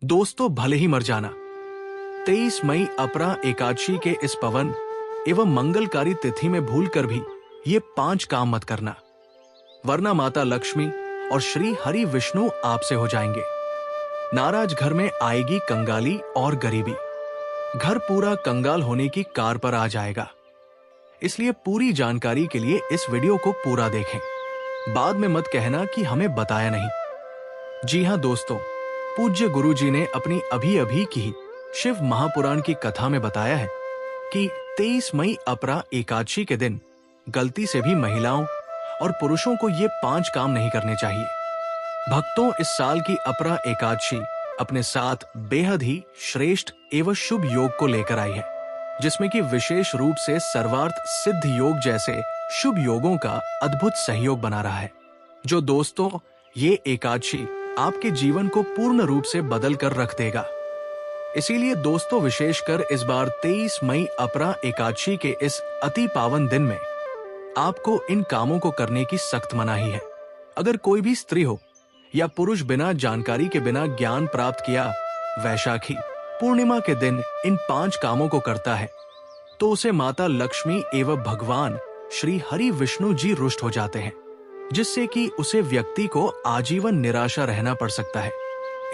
दोस्तों, भले ही मर जाना, 23 मई अपरा एकादशी के इस पवन एवं मंगलकारी तिथि में भूलकर भी ये 5 काम मत करना, वरना माता लक्ष्मी और श्री हरि विष्णु आपसे हो जाएंगे। नाराज घर में आएगी कंगाली और गरीबी, घर पूरा कंगाल होने की कार पर आ जाएगा। इसलिए पूरी जानकारी के लिए इस वीडियो को पूरा देखें, बाद में मत कहना कि हमें बताया नहीं। जी हां दोस्तों, पूज्य गुरु जी ने अपनी अभी अभी की शिव महापुराण की कथा में बताया है कि 23 मई अपरा एकादशी के दिन गलती से भी महिलाओं और पुरुषों को ये 5 काम नहीं करने चाहिए। भक्तों, इस साल की अपरा एकादशी अपने साथ बेहद ही श्रेष्ठ एवं शुभ योग को लेकर आई है, जिसमें कि विशेष रूप से सर्वार्थ सिद्ध योग जैसे शुभ योगों का अद्भुत सहयोग बना रहा है। जो दोस्तों, ये एकादशी आपके जीवन को पूर्ण रूप से बदल कर रख देगा। इसीलिए दोस्तों, विशेषकर इस बार 23 मई अपरा एकादशी के इस अति पावन दिन में आपको इन कामों को करने की सख्त मनाही है। अगर कोई भी स्त्री हो या पुरुष बिना जानकारी के बिना ज्ञान प्राप्त किया वैशाखी पूर्णिमा के दिन इन 5 कामों को करता है, तो उसे माता लक्ष्मी एवं भगवान श्री हरि विष्णु जी रुष्ट हो जाते हैं, जिससे कि उसे व्यक्ति को आजीवन निराशा रहना पड़ सकता है।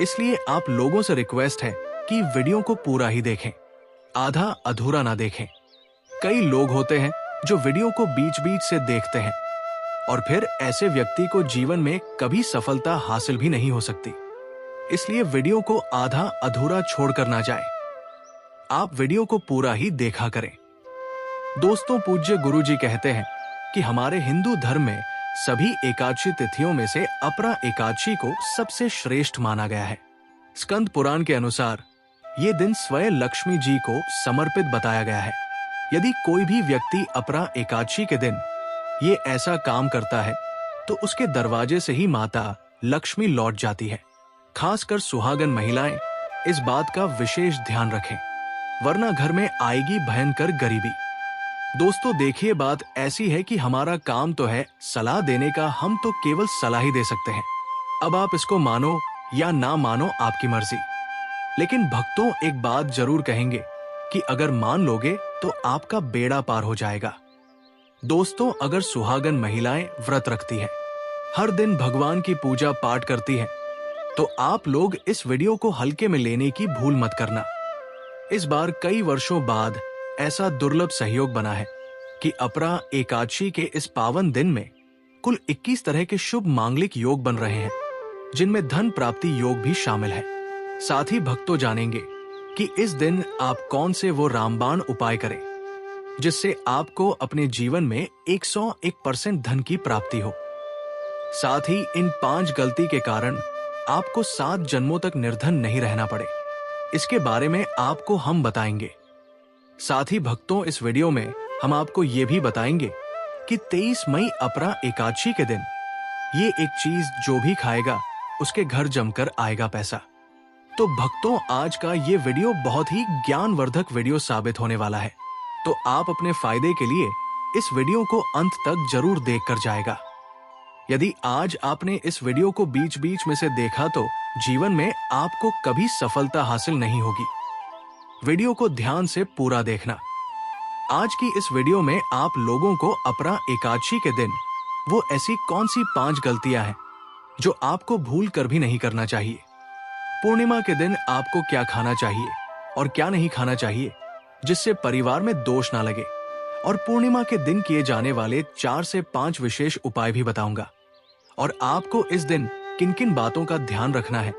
इसलिए आप लोगों से रिक्वेस्ट है कि वीडियो को पूरा ही देखें, आधा अधूरा ना देखें। कई लोग होते हैं जो वीडियो को बीच बीच से देखते हैं और फिर ऐसे व्यक्ति को जीवन में कभी सफलता हासिल भी नहीं हो सकती। इसलिए वीडियो को आधा अधूरा छोड़कर ना जाए, आप वीडियो को पूरा ही देखा करें। दोस्तों, पूज्य गुरु जी कहते हैं कि हमारे हिंदू धर्म में सभी एकादशी तिथियों में से अपरा एकादशी को सबसे श्रेष्ठ माना गया है। स्कंद पुराण के अनुसार ये दिन स्वयं लक्ष्मी जी को समर्पित बताया गया है। यदि कोई भी व्यक्ति अपरा एकादशी के दिन ये ऐसा काम करता है तो उसके दरवाजे से ही माता लक्ष्मी लौट जाती है। खासकर सुहागन महिलाएं इस बात का विशेष ध्यान रखें, वरना घर में आएगी भयंकर गरीबी। दोस्तों, देखिए, बात ऐसी है कि हमारा काम तो है सलाह देने का, हम तो केवल सलाह ही दे सकते हैं। अब आप इसको मानो या ना मानो, आपकी मर्जी। लेकिन भक्तों, एक बात जरूर कहेंगे कि अगर मान लोगे तो आपका बेड़ा पार हो जाएगा। दोस्तों, अगर सुहागन महिलाएं व्रत रखती हैं, हर दिन भगवान की पूजा पाठ करती हैं, तो आप लोग इस वीडियो को हल्के में लेने की भूल मत करना। इस बार कई वर्षों बाद ऐसा दुर्लभ सहयोग बना है कि अपरा एकादशी के इस पावन दिन में कुल 21 तरह के शुभ मांगलिक योग बन रहे हैं, जिनमें धन प्राप्ति योग भी शामिल है। साथ ही भक्तों जानेंगे कि इस दिन आप कौन से वो रामबाण उपाय करें जिससे आपको अपने जीवन में 101% धन की प्राप्ति हो। साथ ही इन 5 गलती के कारण आपको 7 जन्मों तक निर्धन नहीं रहना पड़े, इसके बारे में आपको हम बताएंगे। साथ ही भक्तों, इस वीडियो में हम आपको ये भी बताएंगे कि 23 मई अपरा एकादशी के दिन ये एक चीज जो भी खाएगा उसके घर जमकर आएगा पैसा। तो भक्तों, आज का ये वीडियो बहुत ही ज्ञानवर्धक वीडियो साबित होने वाला है, तो आप अपने फायदे के लिए इस वीडियो को अंत तक जरूर देख कर जाएगा। यदि आज आपने इस वीडियो को बीच बीच में से देखा तो जीवन में आपको कभी सफलता हासिल नहीं होगी। वीडियो को ध्यान से पूरा देखना। आज की इस वीडियो में आप लोगों को अपरा एकादशी के दिन वो ऐसी कौन सी 5 गलतियां हैं जो आपको भूल कर भी नहीं करना चाहिए। पूर्णिमा के दिन आपको क्या खाना चाहिए और क्या नहीं खाना चाहिए जिससे परिवार में दोष ना लगे, और पूर्णिमा के दिन किए जाने वाले 4 से 5 विशेष उपाय भी बताऊंगा, और आपको इस दिन किन किन बातों का ध्यान रखना है,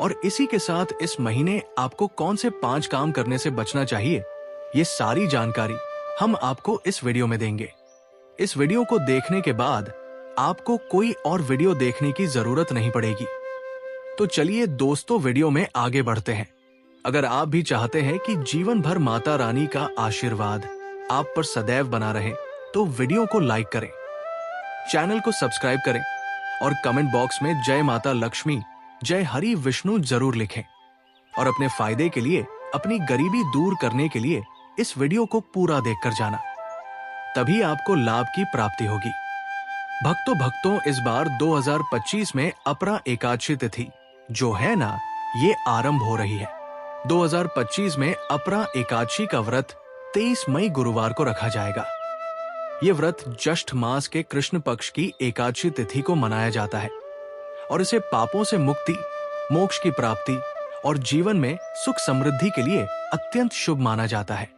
और इसी के साथ इस महीने आपको कौन से 5 काम करने से बचना चाहिए, ये सारी जानकारी हम आपको इस वीडियो में देंगे। इस वीडियो को देखने के बाद आपको कोई और वीडियो देखने की जरूरत नहीं पड़ेगी। तो चलिए दोस्तों, वीडियो में आगे बढ़ते हैं। अगर आप भी चाहते हैं कि जीवन भर माता रानी का आशीर्वाद आप पर सदैव बना रहे, तो वीडियो को लाइक करें, चैनल को सब्सक्राइब करें और कमेंट बॉक्स में जय माता लक्ष्मी, जय हरि विष्णु जरूर लिखें। और अपने फायदे के लिए, अपनी गरीबी दूर करने के लिए इस वीडियो को पूरा देखकर जाना, तभी आपको लाभ की प्राप्ति होगी। भक्तों, इस बार 2025 में अपरा एकादशी तिथि जो है ना, ये आरंभ हो रही है। 2025 में अपरा एकादशी का व्रत 23 मई गुरुवार को रखा जाएगा। ये व्रत ज्येष्ठ मास के कृष्ण पक्ष की एकादशी तिथि को मनाया जाता है और इसे पापों से मुक्ति, मोक्ष की प्राप्ति और जीवन में सुख समृद्धि के लिए अत्यंत शुभ माना जाता है।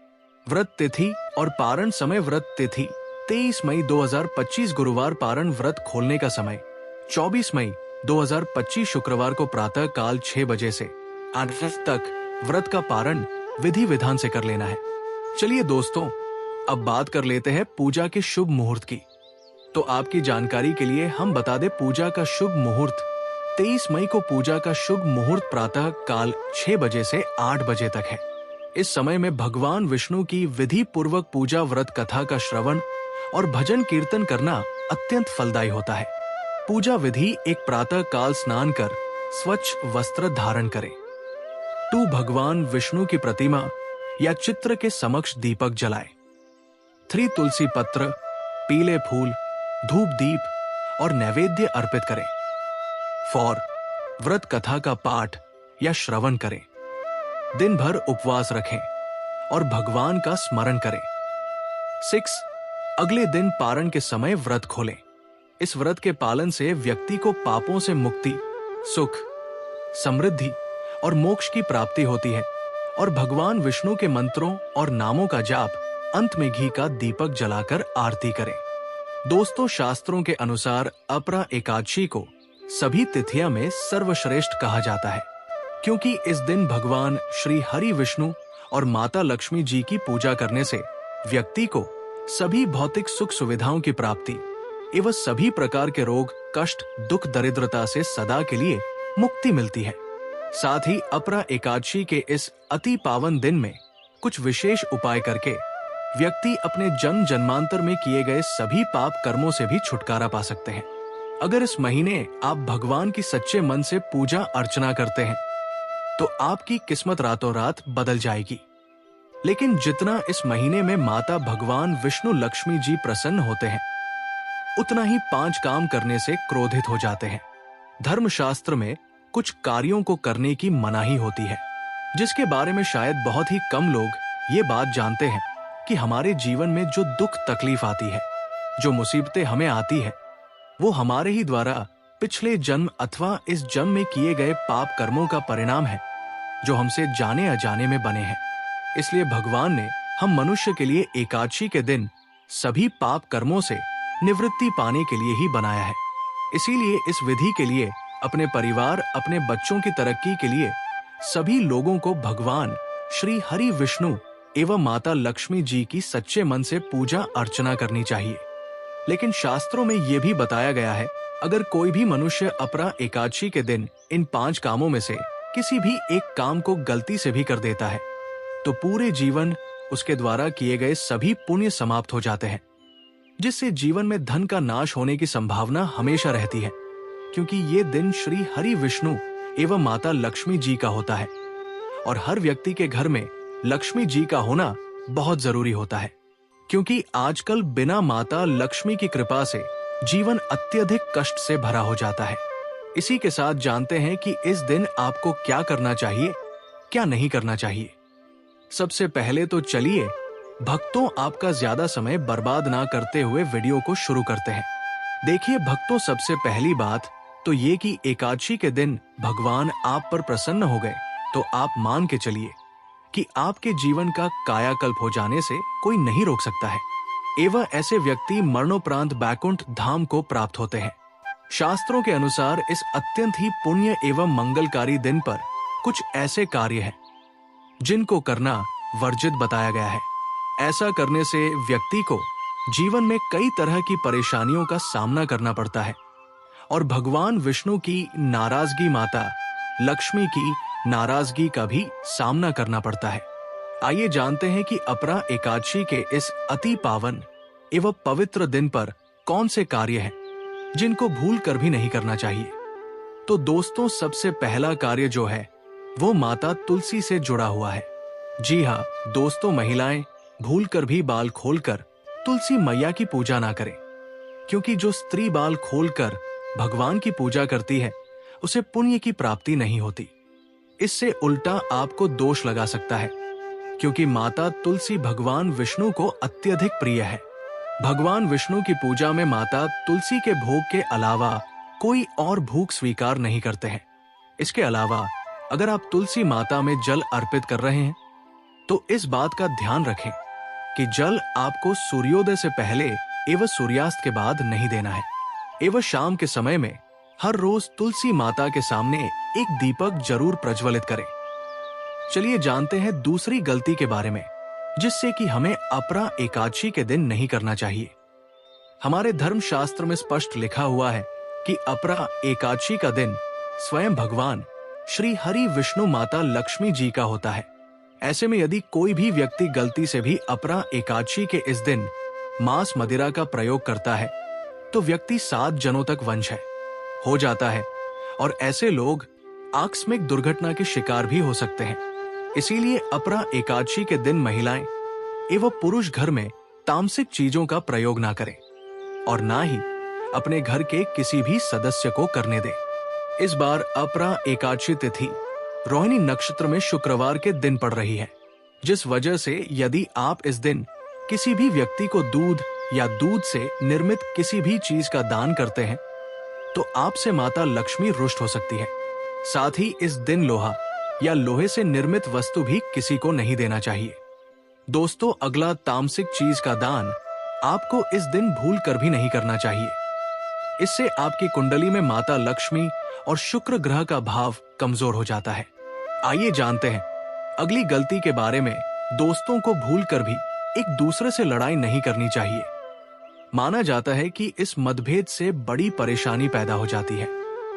व्रत तिथि और पारण समय। व्रत तिथि 23 मई 2025 गुरुवार। पारण व्रत खोलने का समय 24 मई 2025 शुक्रवार को प्रातः काल 6 बजे से 8 तक व्रत का पारण विधि विधान से कर लेना है। चलिए दोस्तों, अब बात कर लेते हैं पूजा के शुभ मुहूर्त की। तो आपकी जानकारी के लिए हम बता दें, पूजा का शुभ मुहूर्त 23 मई को पूजा का शुभ मुहूर्त प्रातः काल 6 बजे से 8 बजे तक है। इस समय में भगवान विष्णु की विधि पूर्वक पूजा, व्रत कथा का श्रवण और भजन कीर्तन करना अत्यंत फलदायी होता है। पूजा विधि: एक प्रातः काल स्नान कर स्वच्छ वस्त्र धारण करें। 2 भगवान विष्णु की प्रतिमा या चित्र के समक्ष दीपक जलाएं। 3 तुलसी पत्र, पीले फूल, धूप दीप और नैवेद्य अर्पित करें। 4 व्रत कथा का पाठ या श्रवण करें। दिन भर उपवास रखें और भगवान का स्मरण करें। 6 अगले दिन पारण के समय व्रत खोलें। इस व्रत के पालन से व्यक्ति को पापों से मुक्ति, सुख, समृद्धि और मोक्ष की प्राप्ति होती है और भगवान विष्णु के मंत्रों और नामों का जाप, अंत में घी का दीपक जलाकर आरती करें। दोस्तों, शास्त्रों के अनुसार अपरा एकादशी को सभी तिथियों में सर्वश्रेष्ठ कहा जाता है, क्योंकि इस दिन भगवान श्री हरि विष्णु और माता लक्ष्मी जी की पूजा करने से व्यक्ति को सभी भौतिक सुख सुविधाओं की प्राप्ति एवं सभी प्रकार के रोग, कष्ट, दुख, दरिद्रता से सदा के लिए मुक्ति मिलती है। साथ ही अपरा एकादशी के इस अति पावन दिन में कुछ विशेष उपाय करके व्यक्ति अपने जन्म जन्मांतर में किए गए सभी पाप कर्मों से भी छुटकारा पा सकते हैं। अगर इस महीने आप भगवान की सच्चे मन से पूजा अर्चना करते हैं तो आपकी किस्मत रातों रात बदल जाएगी। लेकिन जितना इस महीने में माता भगवान विष्णु लक्ष्मी जी प्रसन्न होते हैं, उतना ही 5 काम करने से क्रोधित हो जाते हैं। धर्मशास्त्र में कुछ कार्यों को करने की मनाही होती है, जिसके बारे में शायद बहुत ही कम लोग ये बात जानते हैं कि हमारे जीवन में जो दुख तकलीफ आती है, जो मुसीबतें हमें आती है, वो हमारे ही द्वारा पिछले जन्म अथवा इस जन्म में किए गए पाप कर्मों का परिणाम है, जो हमसे जाने अजाने में बने हैं। इसलिए भगवान ने हम मनुष्य के लिए एकादशी के दिन सभी पाप कर्मों से निवृत्ति पाने के लिए ही बनाया है। इसीलिए इस विधि के लिए अपने परिवार, अपने बच्चों की तरक्की के लिए सभी लोगों को भगवान श्री हरि विष्णु एवं माता लक्ष्मी जी की सच्चे मन से पूजा अर्चना करनी चाहिए। लेकिन शास्त्रों में यह भी बताया गया है, अगर कोई भी मनुष्य अपरा एकादशी के दिन इन 5 कामों में से किसी भी एक काम को गलती से भी कर देता है तो पूरे जीवन उसके द्वारा किए गए सभी पुण्य समाप्त हो जाते हैं, जिससे जीवन में धन का नाश होने की संभावना हमेशा रहती है, क्योंकि ये दिन श्री हरि विष्णु एवं माता लक्ष्मी जी का होता है और हर व्यक्ति के घर में लक्ष्मी जी का होना बहुत जरूरी होता है, क्योंकि आजकल बिना माता लक्ष्मी की कृपा से जीवन अत्यधिक कष्ट से भरा हो जाता है। इसी के साथ जानते हैं कि इस दिन आपको क्या करना चाहिए, क्या नहीं करना चाहिए। सबसे पहले तो चलिए भक्तों, आपका ज्यादा समय बर्बाद ना करते हुए वीडियो को शुरू करते हैं। देखिए भक्तों, सबसे पहली बात तो ये कि एकादशी के दिन भगवान आप पर प्रसन्न हो गए तो आप मान के चलिए कि आपके जीवन का कायाकल्प हो जाने से कोई नहीं रोक सकता है एवं ऐसे व्यक्ति मरणोपरांत बैकुंठ धाम को प्राप्त होते हैं। शास्त्रों के अनुसार इस अत्यंत ही पुण्य एवं मंगलकारी दिन पर कुछ ऐसे कार्य हैं जिनको करना वर्जित बताया गया है। ऐसा करने से व्यक्ति को जीवन में कई तरह की परेशानियों का सामना करना पड़ता है और भगवान विष्णु की नाराजगी, माता लक्ष्मी की नाराजगी का भी सामना करना पड़ता है। आइए जानते हैं कि अपरा एकादशी के इस अति पावन एवं पवित्र दिन पर कौन से कार्य हैं जिनको भूल कर भी नहीं करना चाहिए। तो दोस्तों, सबसे पहला कार्य जो है वो माता तुलसी से जुड़ा हुआ है। जी हाँ दोस्तों, महिलाएं भूल कर भी बाल खोलकर तुलसी मैया की पूजा ना करें, क्योंकि जो स्त्री बाल खोलकर भगवान की पूजा करती है उसे पुण्य की प्राप्ति नहीं होती। इससे उल्टा आपको दोष लगा सकता है, क्योंकि माता तुलसी भगवान विष्णु को अत्यधिक प्रिय है। भगवान विष्णु की पूजा में माता तुलसी के भोग के अलावा कोई और भोग स्वीकार नहीं करते हैं। इसके अलावा अगर आप तुलसी माता में जल अर्पित कर रहे हैं तो इस बात का ध्यान रखें कि जल आपको सूर्योदय से पहले एवं सूर्यास्त के बाद नहीं देना है। एवं शाम के समय में हर रोज तुलसी माता के सामने एक दीपक जरूर प्रज्वलित करें। चलिए जानते हैं दूसरी गलती के बारे में, जिससे कि हमें अपरा एकादशी के दिन नहीं करना चाहिए। हमारे धर्मशास्त्र में स्पष्ट लिखा हुआ है कि अपरा एकादशी का दिन स्वयं भगवान श्री हरि विष्णु माता लक्ष्मी जी का होता है। ऐसे में यदि कोई भी व्यक्ति गलती से भी अपरा एकादशी के इस दिन मांस मदिरा का प्रयोग करता है तो व्यक्ति 7 जनों तक वंश हो जाता है और ऐसे लोग आकस्मिक दुर्घटना के शिकार भी हो सकते हैं। इसीलिए अपरा एकादशी के दिन महिलाएं एवं पुरुष घर में तामसिक चीजों का प्रयोग ना करें और ना ही अपने घर के किसी भी सदस्य को करने दें। इस बार अपरा एकादशी तिथि रोहिणी नक्षत्र में शुक्रवार के दिन पड़ रही है, जिस वजह से यदि आप इस दिन किसी भी व्यक्ति को दूध या दूध से निर्मित किसी भी चीज का दान करते हैं तो आपसे माता लक्ष्मी रुष्ट हो सकती है। साथ ही इस दिन लोहा या लोहे से निर्मित वस्तु भी किसी को नहीं देना चाहिए। दोस्तों, अगला तामसिक चीज का दान आपको इस दिन भूल कर भी नहीं करना चाहिए। इससे आपकी कुंडली में माता लक्ष्मी और शुक्र ग्रह का भाव कमजोर हो जाता है। आइए जानते हैं अगली गलती के बारे में। दोस्तों को भूल कर भी एक दूसरे से लड़ाई नहीं करनी चाहिए। माना जाता है कि इस मतभेद से बड़ी परेशानी पैदा हो जाती है।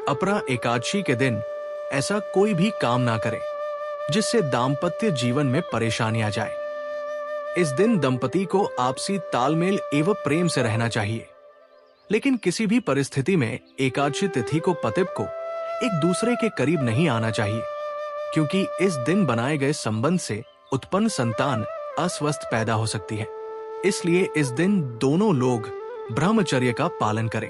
अपरा एकादशी के दिन ऐसा कोई भी काम ना करें जिससे दाम्पत्य जीवन में परेशानी आ जाए। इस दिन दंपति को आपसी तालमेल एवं प्रेम से रहना चाहिए, लेकिन किसी भी परिस्थिति में एकादशी तिथि को पतिव को एक दूसरे के करीब नहीं आना चाहिए, क्योंकि इस दिन बनाए गए संबंध से उत्पन्न संतान अस्वस्थ पैदा हो सकती है। इसलिए इस दिन दोनों लोग ब्रह्मचर्य का पालन करें।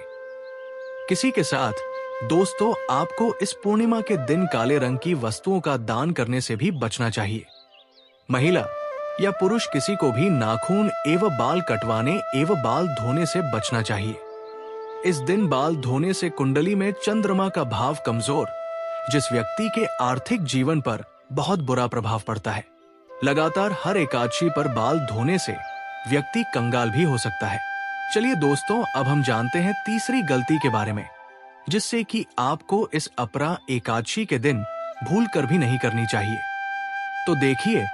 किसी के साथ दोस्तों, आपको इस पूर्णिमा के दिन काले रंग की वस्तुओं का दान करने से भी बचना चाहिए। महिला या पुरुष किसी को भी नाखून एवं बाल कटवाने एवं बाल धोने से बचना चाहिए। इस दिन बाल धोने से कुंडली में चंद्रमा का भाव कमजोर, जिस व्यक्ति के आर्थिक जीवन पर बहुत बुरा प्रभाव पड़ता है। लगातार हर एकादशी पर बाल धोने से व्यक्ति कंगाल भी हो सकता है। चलिए दोस्तों, अब हम जानते हैं तीसरी गलती के बारे में, जिससे कि आपको इस अपरा एकादशी के दिन भूल कर भी नहीं करनी चाहिए। तो देखिए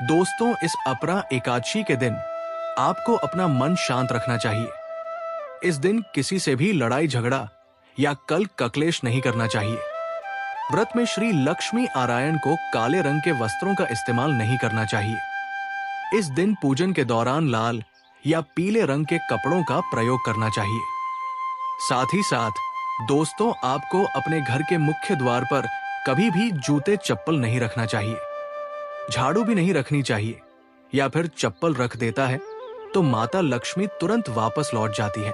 दोस्तों, इस अपरा एकादशी के दिन आपको अपना मन शांत रखना चाहिए। इस दिन किसी से भी लड़ाई झगड़ा या कल ककलेश नहीं करना चाहिए। व्रत में श्री लक्ष्मी नारायण को काले रंग के वस्त्रों का इस्तेमाल नहीं करना चाहिए। इस दिन पूजन के दौरान लाल या पीले रंग के कपड़ों का प्रयोग करना चाहिए। साथ ही साथ दोस्तों, आपको अपने घर के मुख्य द्वार पर कभी भी जूते चप्पल नहीं रखना चाहिए। झाड़ू भी नहीं रखनी चाहिए, या फिर चप्पल रख देता है तो माता लक्ष्मी तुरंत वापस लौट जाती है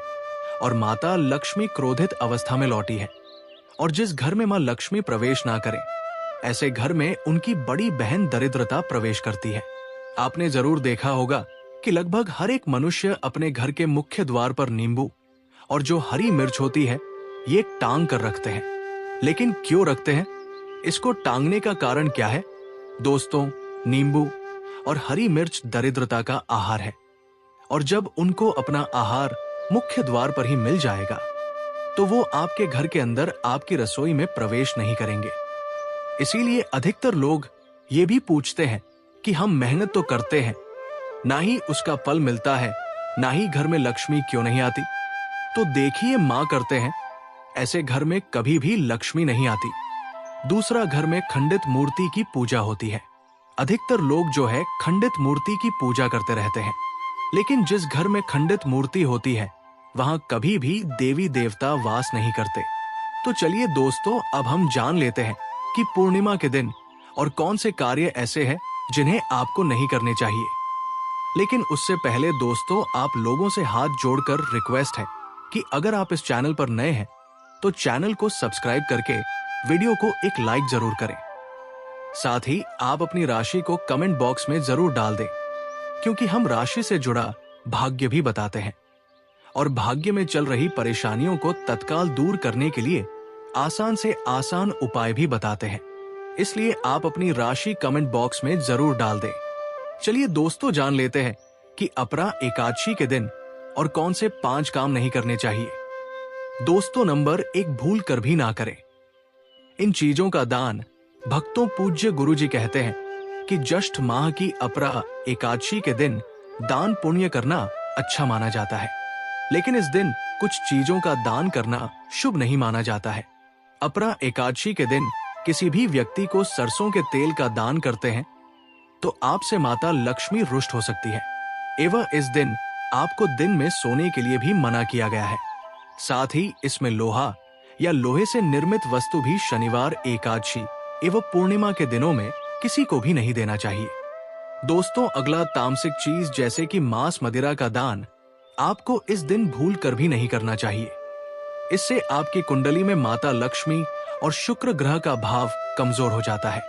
और माता लक्ष्मी क्रोधित अवस्था में लौटी है। और जिस घर में मां लक्ष्मी प्रवेश ना करे, ऐसे घर में उनकी बड़ी बहन दरिद्रता प्रवेश करती है। आपने जरूर देखा होगा कि लगभग हर एक मनुष्य अपने घर के मुख्य द्वार पर नींबू और जो हरी मिर्च होती है ये टांग कर रखते हैं। लेकिन क्यों रखते हैं? इसको टांगने का कारण क्या है? दोस्तों, नींबू और हरी मिर्च दरिद्रता का आहार है, और जब उनको अपना आहार मुख्य द्वार पर ही मिल जाएगा तो वो आपके घर के अंदर आपकी रसोई में प्रवेश नहीं करेंगे। इसीलिए अधिकतर लोग ये भी पूछते हैं कि हम मेहनत तो करते हैं, ना ही उसका फल मिलता है, ना ही घर में लक्ष्मी क्यों नहीं आती? तो देखिए, मां करते हैं, ऐसे घर में कभी भी लक्ष्मी नहीं आती। दूसरा, घर में खंडित मूर्ति की पूजा होती है। अधिकतर लोग जो है खंडित मूर्ति की पूजा करते रहते हैं, लेकिन जिस घर में खंडित मूर्ति होती है वहां कभी भी देवी देवता वास नहीं करते। तो चलिए दोस्तों, अब हम जान लेते हैं कि पूर्णिमा के दिन और कौन से कार्य ऐसे हैं जिन्हें आपको नहीं करने चाहिए। लेकिन उससे पहले दोस्तों, आप लोगों से हाथ जोड़कर रिक्वेस्ट है कि अगर आप इस चैनल पर नए हैं तो चैनल को सब्सक्राइब करके वीडियो को एक लाइक जरूर करें। साथ ही आप अपनी राशि को कमेंट बॉक्स में जरूर डाल दें, क्योंकि हम राशि से जुड़ा भाग्य भी बताते हैं और भाग्य में चल रही परेशानियों को तत्काल दूर करने के लिए आसान से आसान उपाय भी बताते हैं। इसलिए आप अपनी राशि कमेंट बॉक्स में जरूर डाल दें। चलिए दोस्तों, जान लेते हैं कि अपरा एकादशी के दिन और कौन से 5 काम नहीं करने चाहिए। दोस्तों, नंबर 1, भूल कर भी ना करें। इन चीजों का दान भक्तों पूज्य गुरुजी कहते हैं कि ज्येष्ठ माह की अपरा एकादशी के दिन दान पुण्य करना अच्छा माना जाता है, लेकिन इस दिन कुछ चीजों का दान करना शुभ नहीं माना जाता है। अपरा एकादशी के दिन किसी भी व्यक्ति को सरसों के तेल का दान करते हैं तो आपसे माता लक्ष्मी रुष्ट हो सकती है एवं इस दिन आपको दिन में सोने के लिए भी मना किया गया है। साथ ही इसमें लोहा या लोहे से निर्मित वस्तु भी शनिवार, एकादशी एवं पूर्णिमा के दिनों में किसी को भी नहीं देना चाहिए। दोस्तों, अगला तामसिक चीज जैसे कि मांस मदिरा का दान आपको इस दिन भूल कर भी नहीं करना चाहिए। इससे आपकी कुंडली में माता लक्ष्मी और शुक्र ग्रह का भाव कमजोर हो जाता है।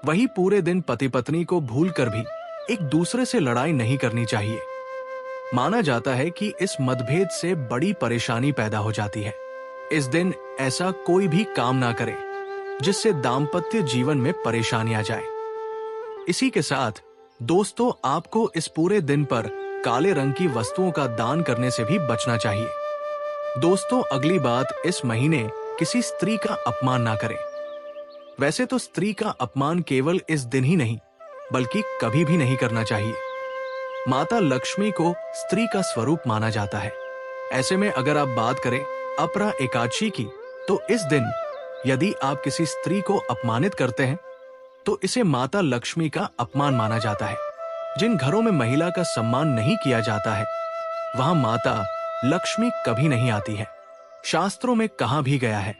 वही पूरे दिन पति पत्नी को भूल कर भी एक दूसरे से लड़ाई नहीं करनी चाहिए। माना जाता है कि इस मतभेद से बड़ी परेशानी पैदा हो जाती है। इस दिन ऐसा कोई भी काम ना करे जिससे दाम्पत्य जीवन में परेशानी आ जाए। इसी के साथ दोस्तों, आपको इस पूरे दिन पर काले रंग की वस्तुओं का दान करने से भी बचना चाहिए। दोस्तों, अगली बात, इस महीने किसी स्त्री का अपमान ना करें। वैसे तो स्त्री का अपमान केवल इस दिन ही नहीं बल्कि कभी भी नहीं करना चाहिए। माता लक्ष्मी को स्त्री का स्वरूप माना जाता है। ऐसे में अगर आप बात करें अपरा एकादशी की, तो इस दिन यदि आप किसी स्त्री को अपमानित करते हैं तो इसे माता लक्ष्मी का अपमान माना जाता है। जिन घरों में महिला का सम्मान नहीं किया जाता है वहां माता लक्ष्मी कभी नहीं आती है। शास्त्रों में कहा भी गया है,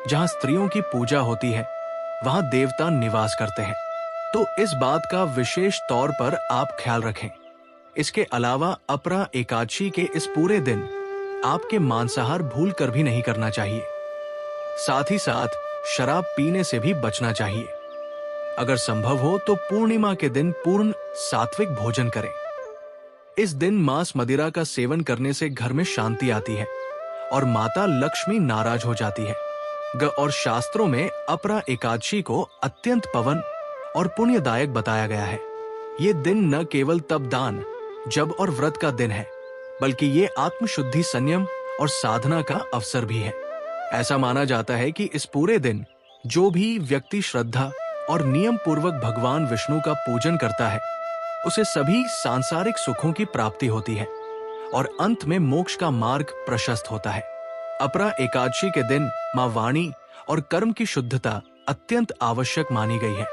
जहां स्त्रियों की पूजा होती है वहां देवता निवास करते हैं। तो इस बात का विशेष तौर पर आप ख्याल रखें। इसके अलावा अपरा एकादशी के इस पूरे दिन आपके मांसाहार भूल कर भी नहीं करना चाहिए। साथ ही साथ शराब पीने से भी बचना चाहिए। अगर संभव हो तो पूर्णिमा के दिन पूर्ण सात्विक भोजन करें। इस दिन मांस मदिरा का सेवन करने से घर में शांति आती है और माता लक्ष्मी नाराज हो जाती है। और शास्त्रों में अपरा एकादशी को अत्यंत पवन और पुण्यदायक बताया गया है। ये दिन न केवल तप दान, जप और व्रत का दिन है, बल्कि ये आत्मशुद्धि, संयम और साधना का अवसर भी है। ऐसा माना जाता है कि इस पूरे दिन जो भी व्यक्ति श्रद्धा और नियम पूर्वक भगवान विष्णु का पूजन करता है उसे सभी सांसारिक सुखों की प्राप्ति होती है और अंत में मोक्ष का मार्ग प्रशस्त होता है। अपरा एकादशी के दिन मां वाणी और कर्म की शुद्धता अत्यंत आवश्यक मानी गई है।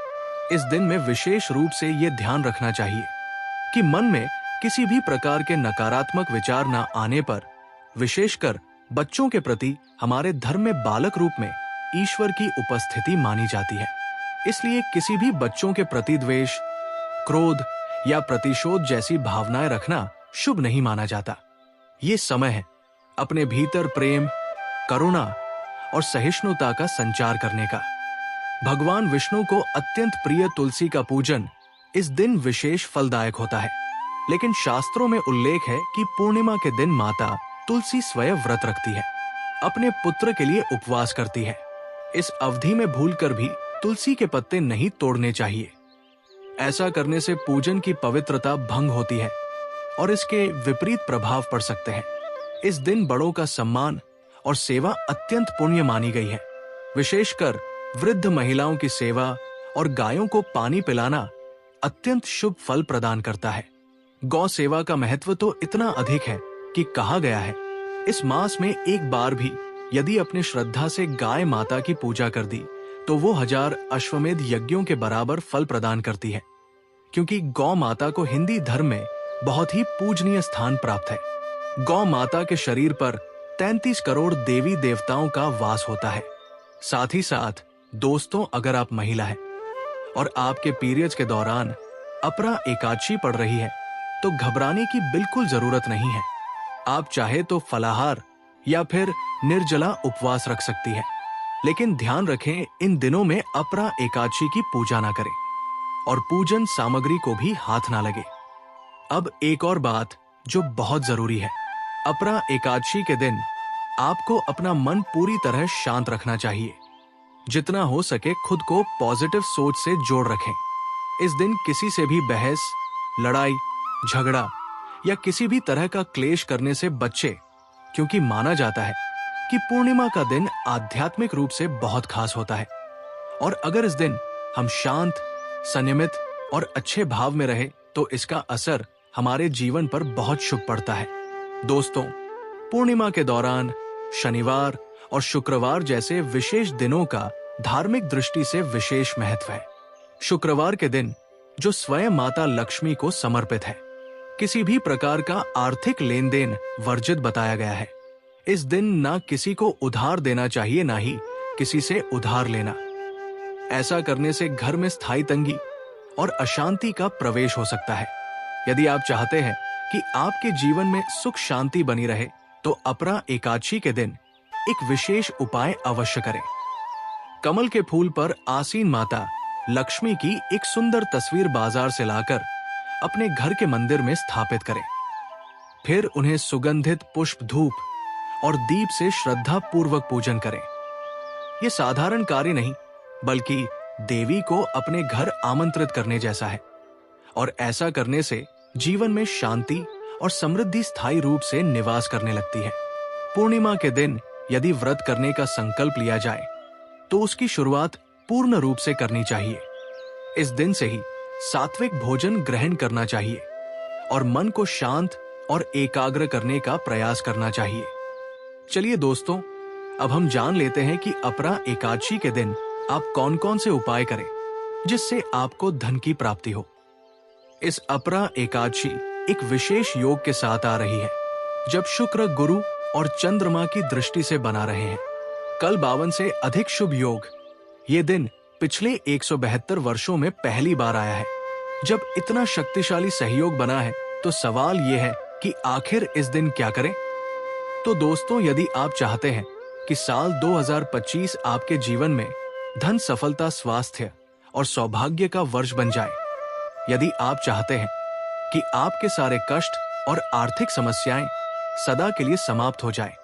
इस दिन में विशेष रूप से ये ध्यान रखना चाहिए कि मन में किसी भी प्रकार के नकारात्मक विचार न आने पर, विशेषकर बच्चों के प्रति हमारे धर्म में बालक रूप में ईश्वर की उपस्थिति मानी जाती है। इसलिए किसी भी बच्चों के प्रति द्वेष, क्रोध या प्रतिशोध जैसी भावनाएं रखना शुभ नहीं माना जाता। ये समय है अपने भीतर प्रेम, करुणा और सहिष्णुता का संचार करने का। भगवान विष्णु को अत्यंत प्रिय तुलसी का पूजन इस दिन विशेष फलदायक होता है। लेकिन शास्त्रों में उल्लेख है कि पूर्णिमा के दिन माता तुलसी स्वयं व्रत रखती है, अपने पुत्र के लिए उपवास करती है। इस अवधि में भूलकर भी तुलसी के पत्ते नहीं तोड़ने चाहिए। ऐसा करने से पूजन की पवित्रता भंग होती है और इसके विपरीत प्रभाव पड़ सकते हैं। इस दिन बड़ों का सम्मान और सेवा अत्यंत पुण्य मानी गई है। विशेषकर वृद्ध महिलाओं की सेवा और गायों को पानी पिलाना अत्यंत शुभ फल प्रदान करता है। गौ सेवा का महत्व तो इतना अधिक है कि कहा गया है, इस मास में एक बार भी यदि अपनी श्रद्धा से गाय माता की पूजा कर दी तो वो 1000 अश्वमेध यज्ञों के बराबर फल प्रदान करती है, क्योंकि गौ माता को हिंदी धर्म में बहुत ही पूजनीय स्थान प्राप्त है। गौ माता के शरीर पर 33 करोड़ देवी देवताओं का वास होता है। साथ ही साथ दोस्तों, अगर आप महिला हैं और आपके पीरियड्स के दौरान अपरा एकादशी पड़ रही है तो घबराने की बिल्कुल जरूरत नहीं है। आप चाहे तो फलाहार या फिर निर्जला उपवास रख सकती है। लेकिन ध्यान रखें, इन दिनों में अपरा एकादशी की पूजा ना करें और पूजन सामग्री को भी हाथ ना लगे। अब एक और बात जो बहुत जरूरी है, अपरा एकादशी के दिन आपको अपना मन पूरी तरह शांत रखना चाहिए। जितना हो सके खुद को पॉजिटिव सोच से जोड़ रखें। इस दिन किसी से भी बहस, लड़ाई, झगड़ा या किसी भी तरह का क्लेश करने से बचे, क्योंकि माना जाता है कि पूर्णिमा का दिन आध्यात्मिक रूप से बहुत खास होता है। और अगर इस दिन हम शांत, संयमित और अच्छे भाव में रहे तो इसका असर हमारे जीवन पर बहुत शुभ पड़ता है। दोस्तों, पूर्णिमा के दौरान शनिवार और शुक्रवार जैसे विशेष दिनों का धार्मिक दृष्टि से विशेष महत्व है। शुक्रवार के दिन जो स्वयं माता लक्ष्मी को समर्पित है, किसी भी प्रकार का आर्थिक लेन देन वर्जित बताया गया है। इस दिन ना किसी को उधार देना चाहिए, ना ही किसी से उधार लेना। ऐसा करने से घर में स्थायी तंगी और अशांति का प्रवेश हो सकता है। यदि आप चाहते हैं कि आपके जीवन में सुख शांति बनी रहे तो अपरा एकादशी के दिन एक विशेष उपाय अवश्य करें। कमल के फूल पर आसीन माता लक्ष्मी की एक सुंदर तस्वीर बाजार से लाकर अपने घर के मंदिर में स्थापित करें। फिर उन्हें सुगंधित पुष्प, धूप और दीप से श्रद्धा पूर्वक पूजन करें। यह साधारण कार्य नहीं, बल्कि देवी को अपने घर आमंत्रित करने जैसा है और ऐसा करने से जीवन में शांति और समृद्धि स्थायी रूप से निवास करने लगती है। पूर्णिमा के दिन यदि व्रत करने का संकल्प लिया जाए तो उसकी शुरुआत पूर्ण रूप से करनी चाहिए। इस दिन से ही सात्विक भोजन ग्रहण करना चाहिए और मन को शांत और एकाग्र करने का प्रयास करना चाहिए। चलिए दोस्तों, अब हम जान लेते हैं कि अपरा एकादशी के दिन आप कौन कौन से उपाय करें जिससे आपको धन की प्राप्ति हो। इस अपरा एकादशी एक विशेष योग के साथ आ रही है, जब शुक्र, गुरु और चंद्रमा की दृष्टि से बना रहे हैं। कल 52 से अधिक शुभ योग। ये दिन पिछले 172 वर्षों में पहली बार आया है। जब इतना शक्तिशाली सहयोग बना है तो सवाल यह है कि आखिर इस दिन क्या करें। तो दोस्तों, यदि आप चाहते हैं कि साल 2025 आपके जीवन में धन, सफलता, स्वास्थ्य और सौभाग्य का वर्ष बन जाए, यदि आप चाहते हैं कि आपके सारे कष्ट और आर्थिक समस्याएं सदा के लिए समाप्त हो जाए,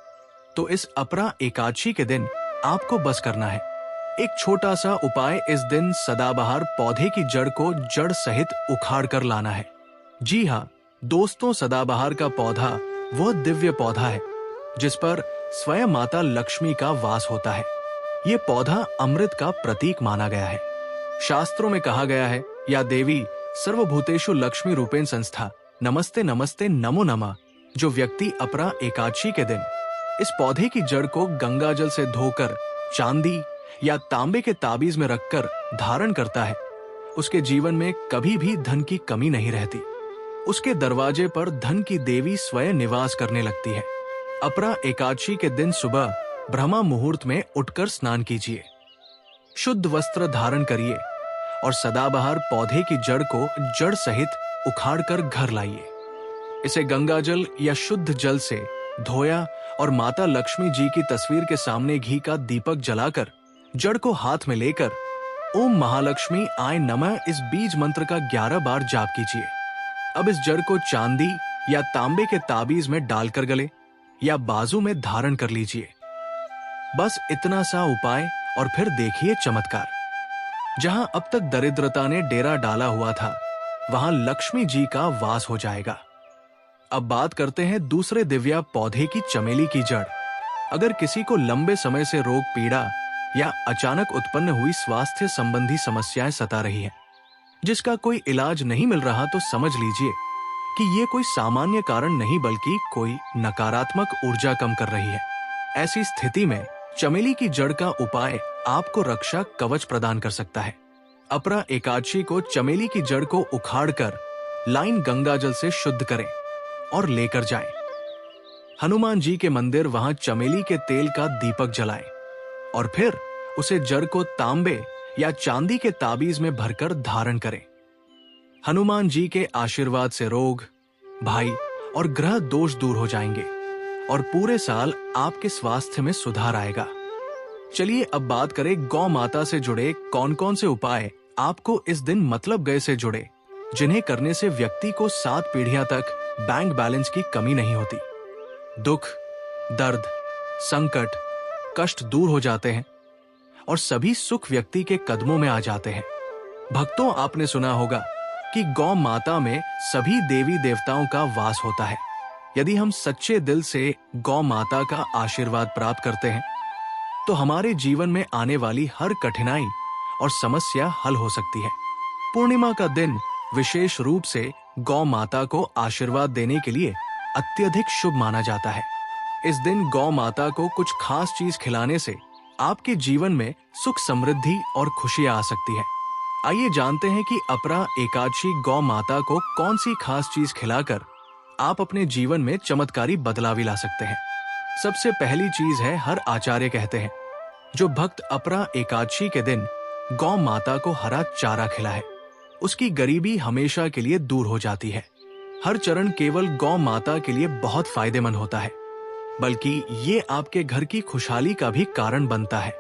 तो इस अपरा एकादशी के दिन आपको बस करना है एक छोटा सा उपाय। इस दिन सदाबहार पौधे की जड़ को जड़ सहित उखाड़ कर लाना है। जी हाँ दोस्तों, सदाबहार का पौधा वह दिव्य पौधा है जिस पर स्वयं माता लक्ष्मी का वास होता है। ये पौधा अमृत का प्रतीक माना गया है। शास्त्रों में कहा गया है, या देवी सर्वभूतेषु लक्ष्मी रूपेण संस्था, नमस्ते नमस्ते नमो नमः। जो व्यक्ति अपरा एकादशी के दिन इस पौधे की जड़ को गंगा जल से धोकर चांदी या तांबे के ताबीज में रखकर धारण करता है, उसके जीवन में कभी भी धन की कमी नहीं रहती। उसके दरवाजे पर धन की देवी स्वयं निवास करने लगती है। अपरा एकादशी के दिन सुबह ब्रह्मा मुहूर्त में उठकर स्नान कीजिए, शुद्ध वस्त्र धारण करिए और सदाबहार पौधे की जड़ को जड़ सहित उखाड़कर घर लाइए। इसे गंगा जल या शुद्ध जल से धोया और माता लक्ष्मी जी की तस्वीर के सामने घी का दीपक जलाकर जड़ को हाथ में लेकर ओम महालक्ष्मी आय नमः इस बीज मंत्र का 11 बार जाप कीजिए। अब इस जड़ को चांदी या तांबे के ताबीज में डालकर गले या बाजू में धारण कर लीजिए। बस इतना सा उपाय और फिर देखिए चमत्कार। जहां अब तक दरिद्रता ने डेरा डाला हुआ था, वहां लक्ष्मी जी का वास हो जाएगा। अब बात करते हैं दूसरे दिव्या पौधे की, चमेली की जड़। अगर किसी को लंबे समय से रोग, पीड़ा या अचानक उत्पन्न हुई स्वास्थ्य संबंधी समस्याएं सता रही हैं, जिसका कोई इलाज नहीं मिल रहा, तो समझ लीजिए कि ये कोई सामान्य कारण नहीं बल्कि कोई नकारात्मक ऊर्जा कम कर रही है। ऐसी स्थिति में चमेली की जड़ का उपाय आपको रक्षा कवच प्रदान कर सकता है। अपरा एकादशी को चमेली की जड़ को उखाड़कर लाइन गंगा जल से शुद्ध करें और लेकर जाएं। हनुमान जी के मंदिर वहां चमेली के तेल का दीपक जलाएं और फिर उसे जड़ को तांबे या चांदी के ताबीज में भरकर धारण करें। हनुमान जी के आशीर्वाद से रोग, भाई और ग्रह दोष दूर हो जाएंगे और पूरे साल आपके स्वास्थ्य में सुधार आएगा। चलिए अब बात करें गौ माता से जुड़े कौन कौन से उपाय आपको इस दिन मतलब गए से जुड़े, जिन्हें करने से व्यक्ति को 7 पीढ़ियां तक बैंक बैलेंस की कमी नहीं होती। दुख, दर्द, संकट, कष्ट दूर हो जाते हैं और सभी सुख व्यक्ति के कदमों में आ जाते हैं। भक्तों, आपने सुना होगा कि गौ माता में सभी देवी देवताओं का वास होता है। यदि हम सच्चे दिल से गौ माता का आशीर्वाद प्राप्त करते हैं तो हमारे जीवन में आने वाली हर कठिनाई और समस्या हल हो सकती है। पूर्णिमा का दिन विशेष रूप से गौ माता को आशीर्वाद देने के लिए अत्यधिक शुभ माना जाता है। इस दिन गौ माता को कुछ खास चीज खिलाने से आपके जीवन में सुख, समृद्धि और खुशियां आ सकती है। आइए जानते हैं कि अपरा एकादशी गौ माता को कौन सी खास चीज खिलाकर आप अपने जीवन में चमत्कारी बदलाव ला सकते हैं। सबसे पहली चीज है, हर आचार्य कहते हैं जो भक्त अपरा एकादशी के दिन गौ माता को हरा चारा खिलाए, उसकी गरीबी हमेशा के लिए दूर हो जाती है। हर चरण केवल गौ माता के लिए बहुत फायदेमंद होता है, बल्कि ये आपके घर की खुशहाली का भी कारण बनता है।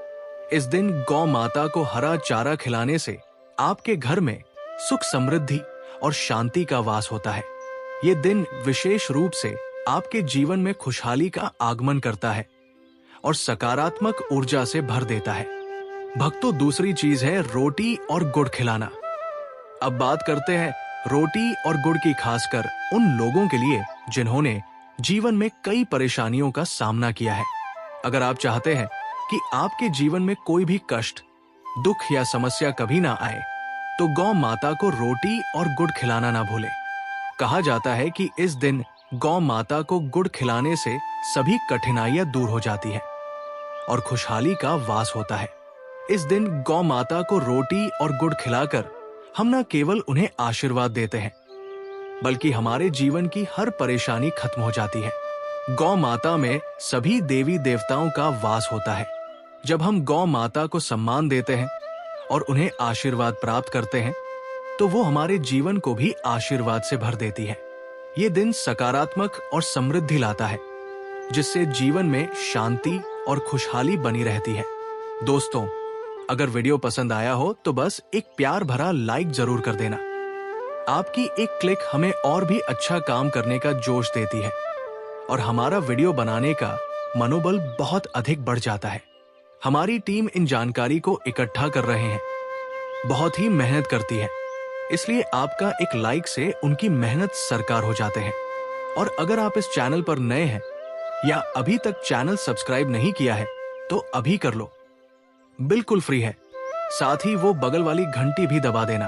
इस दिन गौ माता को हरा चारा खिलाने से आपके घर में सुख, समृद्धि और शांति का वास होता है। ये दिन विशेष रूप से आपके जीवन में खुशहाली का आगमन करता है और सकारात्मक ऊर्जा से भर देता है। भक्तों, दूसरी चीज है रोटी और गुड़ खिलाना। अब बात करते हैं रोटी और गुड़ की, खासकर उन लोगों के लिए जिन्होंने जीवन में कई परेशानियों का सामना किया है। अगर आप चाहते हैं कि आपके जीवन में कोई भी कष्ट, दुख या समस्या कभी ना आए, तो गौ माता को रोटी और गुड़ खिलाना ना भूलें। कहा जाता है कि इस दिन गौ माता को गुड़ खिलाने से सभी कठिनाइयां दूर हो जाती हैं और खुशहाली का वास होता है। इस दिन गौ माता को रोटी और गुड़ खिलाकर हम न केवल उन्हें आशीर्वाद देते हैं, बल्कि हमारे जीवन की हर परेशानी खत्म हो जाती है। गौ माता में सभी देवी देवताओं का वास होता है। जब हम गौ माता को सम्मान देते हैं और उन्हें आशीर्वाद प्राप्त करते हैं, तो वो हमारे जीवन को भी आशीर्वाद से भर देती है। ये दिन सकारात्मक और समृद्धि लाता है, जिससे जीवन में शांति और खुशहाली बनी रहती है। दोस्तों, अगर वीडियो पसंद आया हो तो बस एक प्यार भरा लाइक जरूर कर देना। आपकी एक क्लिक हमें और भी अच्छा काम करने का जोश देती है और हमारा वीडियो बनाने का मनोबल बहुत अधिक बढ़ जाता है। हमारी टीम इन जानकारी को इकट्ठा कर रहे हैं, बहुत ही मेहनत करती है, इसलिए आपका एक लाइक से उनकी मेहनत साकार हो जाते हैं। और अगर आप इस चैनल पर नए हैं या अभी तक चैनल सब्सक्राइब नहीं किया है तो अभी कर लो, बिल्कुल फ्री है। साथ ही वो बगल वाली घंटी भी दबा देना,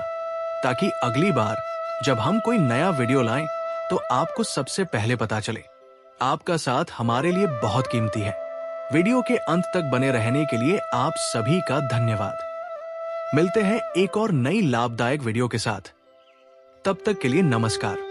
ताकि अगली बार जब हम कोई नया वीडियो लाएं तो आपको सबसे पहले पता चले। आपका साथ हमारे लिए बहुत कीमती है। वीडियो के अंत तक बने रहने के लिए आप सभी का धन्यवाद। मिलते हैं एक और नई लाभदायक वीडियो के साथ। तब तक के लिए नमस्कार।